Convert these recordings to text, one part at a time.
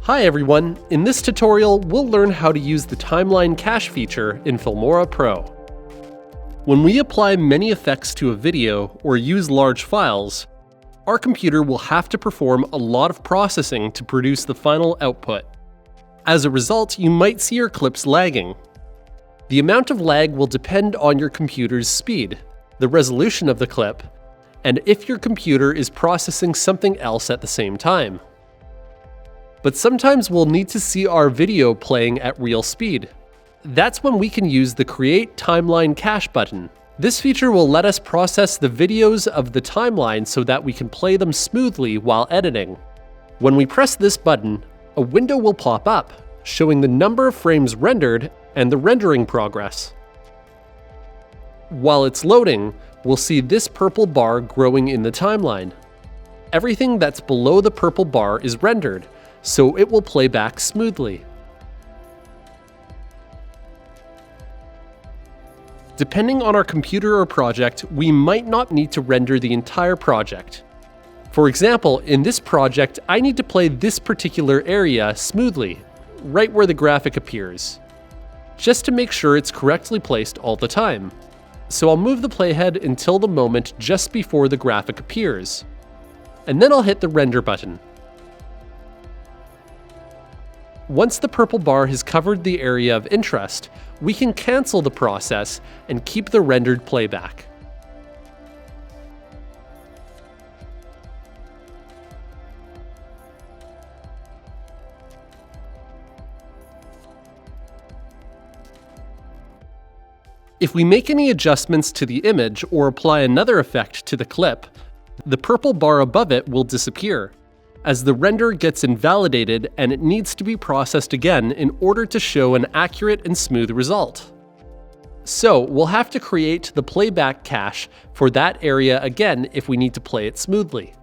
Hi everyone, in this tutorial we'll learn how to use the timeline cache feature in FilmoraPro. When we apply many effects to a video or use large files, our computer will have to perform a lot of processing to produce the final output. As a result, you might see your clips lagging. The amount of lag will depend on your computer's speed, the resolution of the clip, and if your computer is processing something else at the same time. But sometimes we'll need to see our video playing at real speed. That's when we can use the Create Timeline Cache button. This feature will let us process the videos of the timeline so that we can play them smoothly while editing. When we press this button, a window will pop up, showing the number of frames rendered and the rendering progress. While it's loading, we'll see this purple bar growing in the timeline. Everything that's below the purple bar is rendered, so it will play back smoothly. Depending on our computer or project, we might not need to render the entire project. For example, in this project, I need to play this particular area smoothly, right where the graphic appears, just to make sure it's correctly placed all the time. So I'll move the playhead until the moment just before the graphic appears, and then I'll hit the render button. Once the purple bar has covered the area of interest, we can cancel the process and keep the rendered playback. If we make any adjustments to the image or apply another effect to the clip, the purple bar above it will disappear, as the render gets invalidated and it needs to be processed again in order to show an accurate and smooth result. So we'll have to create the playback cache for that area again if we need to play it smoothly.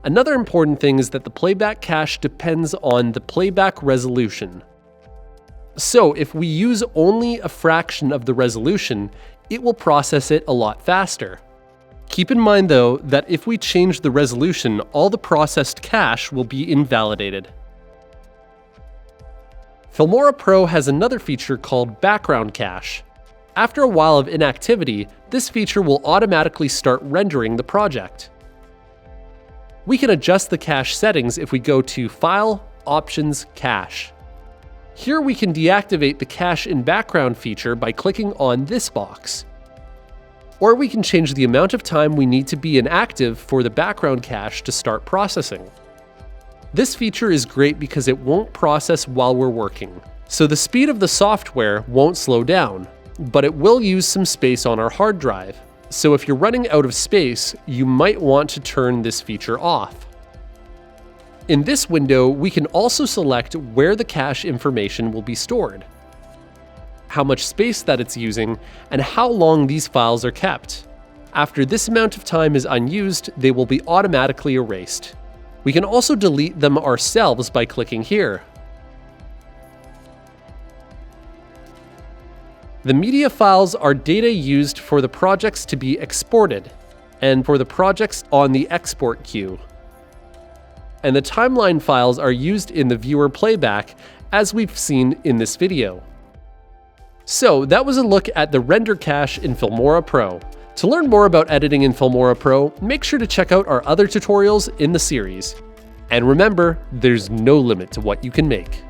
Another important thing is that the playback cache depends on the playback resolution. So if we use only a fraction of the resolution, it will process it a lot faster. Keep in mind though that if we change the resolution, all the processed cache will be invalidated. FilmoraPro has another feature called background cache. After a while of inactivity, this feature will automatically start rendering the project. We can adjust the cache settings if we go to File, Options, Cache. Here we can deactivate the cache in background feature by clicking on this box. Or we can change the amount of time we need to be inactive for the background cache to start processing. This feature is great because it won't process while we're working, so the speed of the software won't slow down, but it will use some space on our hard drive. So if you're running out of space, you might want to turn this feature off. In this window, we can also select where the cache information will be stored, how much space that it's using, and how long these files are kept. After this amount of time is unused, they will be automatically erased. We can also delete them ourselves by clicking here. The media files are data used for the projects to be exported, and for the projects on the export queue. And the timeline files are used in the viewer playback, as we've seen in this video. So that was a look at the render cache in FilmoraPro. To learn more about editing in FilmoraPro, make sure to check out our other tutorials in the series. And remember, there's no limit to what you can make.